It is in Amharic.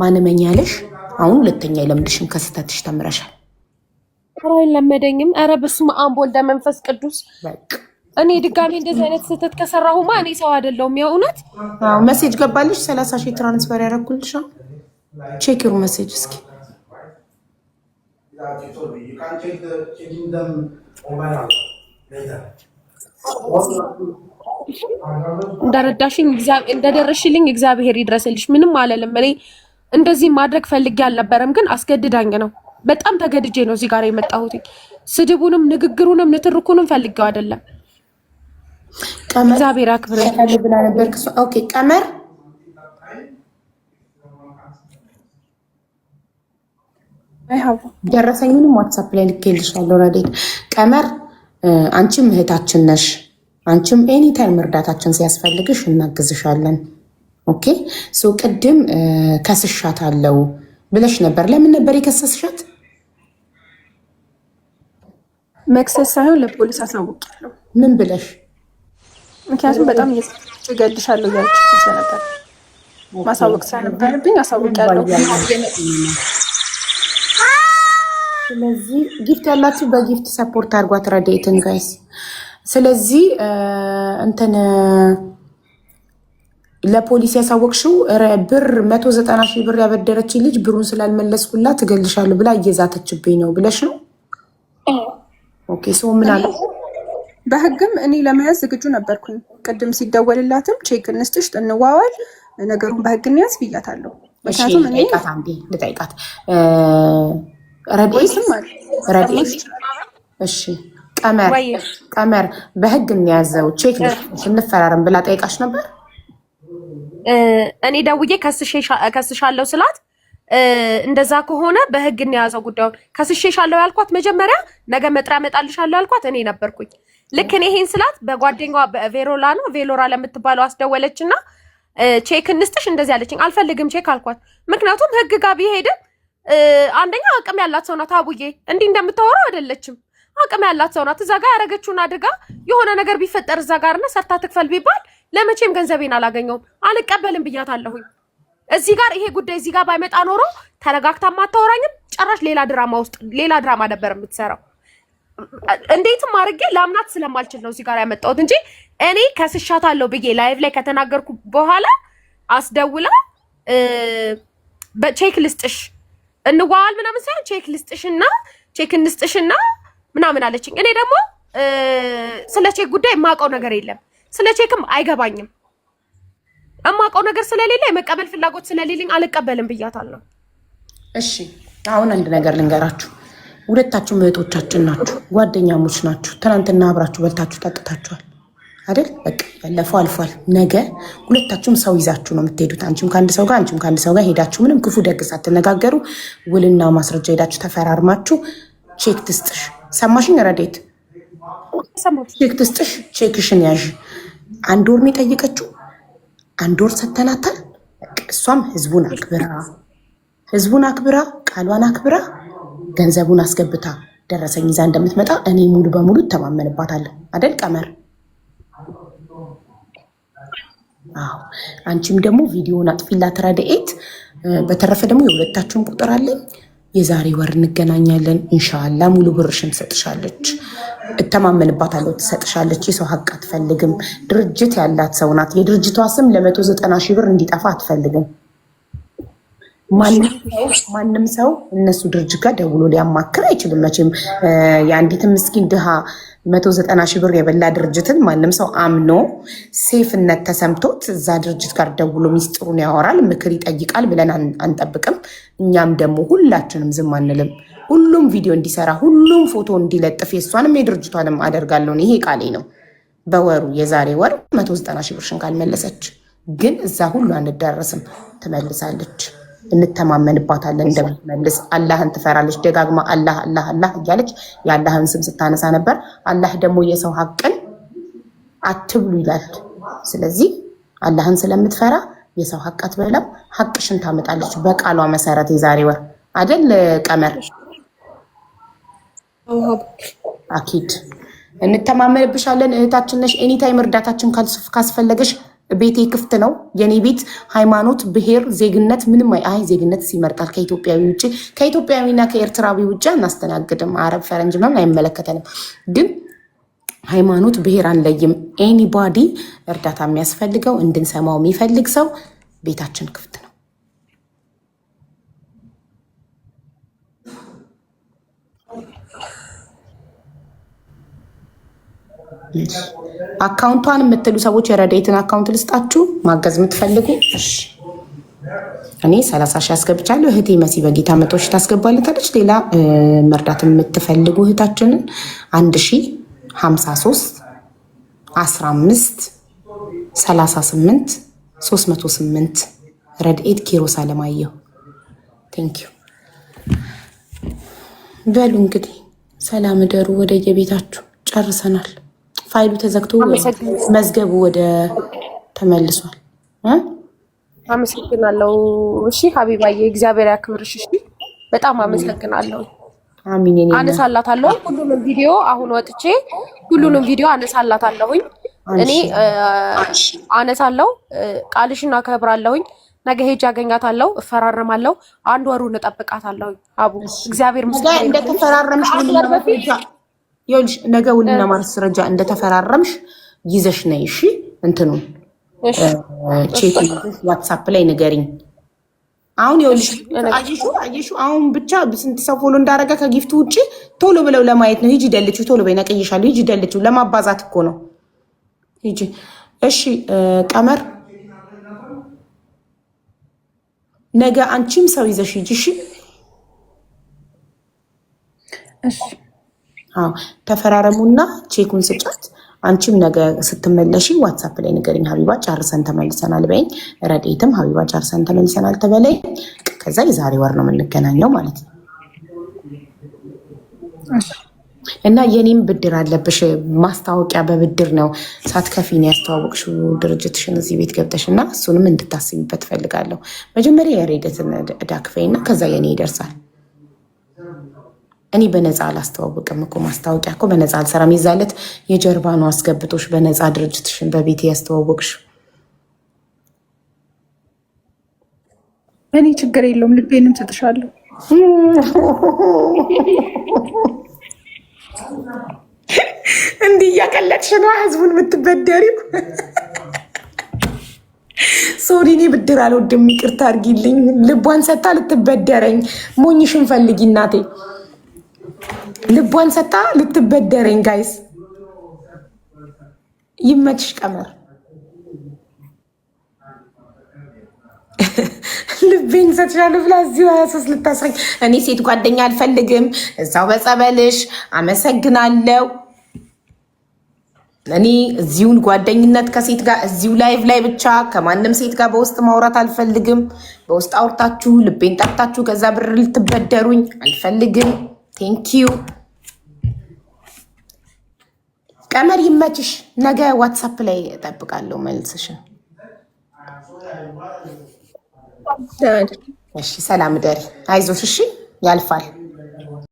ማንመኛለሽ አሁን ሁለተኛ የለምድሽም ከስተትሽ ተምረሻል። አራይ ለመደኝም አረ በስመ አብ ወልደ መንፈስ ቅዱስ እኔ ድጋሚ እንደዚህ አይነት ስህተት ከሰራሁማ እኔ ሰው አይደለሁም። የእውነት አዎ ሜሴጅ ገባልሽ 30,000 ትራንስፈር ያደረኩልሽ ቼክ ዩር ሜሴጅ እስኪ እንደረዳሽኝ እንደደረሽልኝ እግዚአብሔር ይድረስልሽ። ምንም አለለም። እኔ እንደዚህ ማድረግ ፈልጌ አልነበረም፣ ግን አስገድዳኝ ነው። በጣም ተገድጄ ነው እዚህ ጋር የመጣሁት። ስድቡንም ንግግሩንም ንትርኩንም ፈልጌው አይደለም። እግዚአብሔር አክብረ ብላ ነበር። ኦኬ ቀመር ደረሰኝንም ዋትሳፕ ላይ ልኬልሻለሁ። ረዴት ቀመር አንቺም እህታችን ነሽ። አንቺም ኤኒ ታይም እርዳታችን ሲያስፈልግሽ እናግዝሻለን። ኦኬ ሶ ቅድም ከስሻታለሁ ብለሽ ነበር። ለምን ነበር የከሰስሻት? መክሰስ ሳይሆን ለፖሊስ አሳውቂያለሁ። ምን ብለሽ? ምክንያቱም በጣም እየገድሻለሁ እያለች ነበር። ማሳወቅ ስለነበረብኝ አሳውቂያለሁ። ስለዚህ ጊፍት ያላችሁ በጊፍት ሰፖርት አድርጓት ረዴትን ጋይስ። ስለዚህ እንትን ለፖሊስ ያሳወቅሽው ብር 190,000 ብር ያበደረች ልጅ ብሩን ስላልመለስኩላት ትገልሻለሁ ብላ እየዛተችብኝ ነው ብለሽ ነው? ኦኬ ሶ ምን አለ? በህግም እኔ ለመያዝ ዝግጁ ነበርኩኝ። ቅድም ሲደወልላትም ቼክ እንስጥሽ እንዋዋል ነገሩን በህግ እንያዝ ብያታለሁ። ምክንያቱም እኔ ልጠይቃት ረዴት እሺ ቀመር በህግ እንያዘው ቼክ እንፈራረም ብላ ጠይቃሽ ነበር? እኔ ደውዬ ከስሻለሁ ስላት እንደዛ ከሆነ በህግ እንያዘው ጉዳዩን። ከስሼሻለሁ ያልኳት መጀመሪያ ነገ መጥሪያ እመጣልሻለሁ ያልኳት እኔ ነበርኩኝ። ልክ እኔ ይሄን ስላት በጓደኛዋ ቬሎራ ለምትባለው አስደወለችና ቼክ እንስጥሽ እንደዚህ አለችኝ። አልፈልግም ቼክ አልኳት። ምክንያቱም ህግ ጋር ቢሄድም አንደኛ አቅም ያላት ሰው ናት። አቡዬ እንዲህ እንደምታወራው አይደለችም። አቅም ያላት ሰው ናት። እዛ ጋር ያደረገችውን አድርጋ የሆነ ነገር ቢፈጠር እዛ ጋርና ሰርታ ትክፈል ቢባል ለመቼም ገንዘቤን አላገኘውም። አልቀበልም ብያታለሁኝ። እዚህ ጋር ይሄ ጉዳይ እዚህ ጋር ባይመጣ ኖሮ ተረጋግታ ማታወራኝም። ጭራሽ ሌላ ድራማ ነበር የምትሰራው። እንዴትም አድርጌ ለአምናት ስለማልችል ነው እዚህ ጋር ያመጣሁት እንጂ እኔ ከስሻታለሁ ብዬ ላይቭ ላይ ከተናገርኩ በኋላ አስደውላ በቼክ ልስጥሽ እንዋዋል ምናምን ሳይሆን ቼክ እንስጥሽና ምናምን አለችኝ። እኔ ደግሞ ስለ ቼክ ጉዳይ የማውቀው ነገር የለም። ስለ ቼክም አይገባኝም። የማውቀው ነገር ስለሌለ የመቀበል ፍላጎት ስለሌለኝ አልቀበልም ብያታለሁ። እሺ አሁን አንድ ነገር ልንገራችሁ። ሁለታችሁም እህቶቻችን ናችሁ፣ ጓደኛሞች ናችሁ። ትናንትና አብራችሁ በልታችሁ ጠጥታችኋል አይደል? በቃ ያለፈው አልፏል። ነገ ሁለታችሁም ሰው ይዛችሁ ነው የምትሄዱት። አንቺም ከአንድ ሰው ጋር አንቺም ከአንድ ሰው ጋር ሄዳችሁ ምንም ክፉ ደግ ሳትነጋገሩ ውልና ማስረጃ ሄዳችሁ ተፈራርማችሁ ቼክ ትስጥሽ። ሰማሽኝ ረዴት? ቼክ ትስጥሽ። ቼክሽን ያዥ። 1 ወር ነው የጠየቀችው። 1 ወር ሰተናታል። እሷም ህዝቡን አክብራ ቃሏን አክብራ ገንዘቡን አስገብታ ደረሰኝ ይዛ እንደምትመጣ እኔ ሙሉ በሙሉ እተማመንባታለሁ። አይደል ቀመር? አዎ አንቺም ደግሞ ቪዲዮውን አጥፊላት ረድኤት። በተረፈ ደግሞ የሁለታችሁም ቁጥር አለኝ። የዛሬ ወር እንገናኛለን ኢንሻአላህ። ሙሉ ብርሽን ትሰጥሻለች፣ እተማመንባታለሁ። ትሰጥሻለች። የሰው ሀቅ አትፈልግም። ድርጅት ያላት ሰው ናት። የድርጅቷ ስም ለ190,000 ብር እንዲጠፋ አትፈልግም። ማንም ሰው እነሱ ድርጅት ጋር ደውሎ ሊያማክር አይችልም። መቼም የአንዲት ምስኪን ድሃ 190,000 ብር የበላ ድርጅትን ማንም ሰው አምኖ ሴፍነት ተሰምቶት እዛ ድርጅት ጋር ደውሎ ሚስጥሩን ያወራል፣ ምክር ይጠይቃል ብለን አንጠብቅም። እኛም ደግሞ ሁላችንም ዝም አንልም። ሁሉም ቪዲዮ እንዲሰራ፣ ሁሉም ፎቶ እንዲለጥፍ የእሷንም የድርጅቷንም አደርጋለሁ። ይሄ ቃሌ ነው። በወሩ የዛሬ ወር 190,000 ብርሽን ካልመለሰች ግን እዛ ሁሉ አንዳረስም። ትመልሳለች። እንተማመንባታለን እንደምትመልስ። አላህን ትፈራለች። ደጋግማ አላህ አላህ አላህ እያለች የአላህን ስም ስታነሳ ነበር። አላህ ደግሞ የሰው ሀቅን አትብሉ ይላል። ስለዚህ አላህን ስለምትፈራ የሰው ሀቅ አትበላም። ሀቅሽን ታመጣለች በቃሏ መሰረት። የዛሬ ወር አይደል ቀመር? አኪድ እንተማመንብሻለን። እህታችን ነሽ። ኤኒታይም እርዳታችን ካስፈለገሽ ቤቴ ክፍት ነው። የኔ ቤት ሃይማኖት፣ ብሔር፣ ዜግነት ምንም አይ ዜግነት ይመርጣል። ከኢትዮጵያዊ ውጭ ከኢትዮጵያዊና ከኤርትራዊ ውጭ አናስተናግድም። አረብ ፈረንጅ ምናምን አይመለከተንም። ግን ሃይማኖት፣ ብሔር አንለይም። ኤኒባዲ እርዳታ የሚያስፈልገው እንድንሰማው የሚፈልግ ሰው ቤታችን ክፍት ነው። አካውንቷን የምትሉ ሰዎች የረዴትን አካውንት ልስጣችሁ፣ ማገዝ የምትፈልጉ። እኔ 30 ሺህ አስገብቻለሁ። እህቴ መሲ በጌታ 100 ሺህ ታስገባለታለች። ሌላ መርዳት የምትፈልጉ እህታችንን 1053 15 38 308 ረድኤት ኪሮስ አለማየሁ። ቴንኪዩ በሉ እንግዲህ ሰላም እደሩ። ወደ የቤታችሁ ጨርሰናል። ፋይሉ ተዘግቶ መዝገቡ ወደ ተመልሷል። አመሰግናለሁ። እሺ ሀቢባዬ እግዚአብሔር ያክብርሽ። እሺ በጣም አመሰግናለሁ። አሚን። አነሳላታለሁ ሁሉንም ቪዲዮ አሁን ወጥቼ ሁሉንም ቪዲዮ አነሳላታለሁኝ። እኔ አነሳለሁ። ቃልሽን አከብራለሁኝ። ነገ ሄጅ አገኛታለሁ፣ እፈራረማለሁ። 1 ወሩን እጠብቃታለሁ። አቡ እግዚአብሔር ምስጋና እንደተፈራረምሽ ይኸውልሽ ነገ ውልና ማስረጃ እንደተፈራረምሽ ይዘሽ ነይ። እሺ እንትኑን ቼክ ዋትሳፕ ላይ ንገሪኝ። አሁን ይኸውልሽ አየሹ አሁን ብቻ ስንት ሰው ፎሎ እንዳረገ ከጊፍቱ ውጪ ቶሎ ብለው ለማየት ነው። ሂጂ ደልችው፣ ቶሎ በይ ነቀይሻለሁ። ሂጂ ደልችው፣ ለማባዛት እኮ ነው። ሂጂ። እሺ ቀመር ነገ አንቺም ሰው ይዘሽ ሂጂ። እሺ አዎ ተፈራረሙና ቼኩን ስጫት። አንቺም ነገ ስትመለሺ ዋትሳፕ ላይ ንገሪኝ። ሀቢባ ጨርሰን ተመልሰናል በይኝ። ረዴትም ሀቢባ ጨርሰን ተመልሰናል ተበለኝ። ከዛ የዛሬ ወር ነው የምንገናኘው ማለት ነው። እና የኔም ብድር አለብሽ። ማስታወቂያ በብድር ነው ሳትከፊን ያስተዋወቅሽው ድርጅትሽን እዚህ ቤት ገብተሽ እና እሱንም እንድታስቢበት ፈልጋለሁ። መጀመሪያ የሬደትን ዕዳ ክፈይና ከዛ የኔ ይደርሳል። እኔ በነፃ አላስተዋወቅም እኮ። ማስታወቂያ እኮ በነፃ አልሰራም። ይዛለት የጀርባ ነው አስገብቶሽ በነፃ ድርጅትሽን በቤት ያስተዋወቅሽ። እኔ ችግር የለውም ልቤንም ትጥሻለሁ። እንዲህ እያቀለጥሽ ነው ህዝቡን የምትበደሪው። ሶሪ እኔ ብድር አልወድም፣ ይቅርታ አድርጊልኝ። ልቧን ሰታ ልትበደረኝ። ሞኝሽን ፈልጊ እናቴ። ልቧን ሰታ ልትበደረኝ። ጋይስ ይመችሽ ቀመር። ልቤን ሰጥሻለሁ ብላ እዚሁ 23 ልታስረኝ። እኔ ሴት ጓደኛ አልፈልግም። እዛው በጸበልሽ። አመሰግናለሁ። እኔ እዚሁን ጓደኝነት ከሴት ጋር እዚሁ ላይቭ ላይ ብቻ ከማንም ሴት ጋር በውስጥ ማውራት አልፈልግም። በውስጥ አውርታችሁ ልቤን ጠርታችሁ ከዛ ብር ልትበደሩኝ አልፈልግም። ቴንኪዩ ቀመር ይመችሽ። ነገ ዋትሳፕ ላይ እጠብቃለሁ መልስሽን። እሺ ሰላም ደሪ። አይዞሽ። እሺ ያልፋል።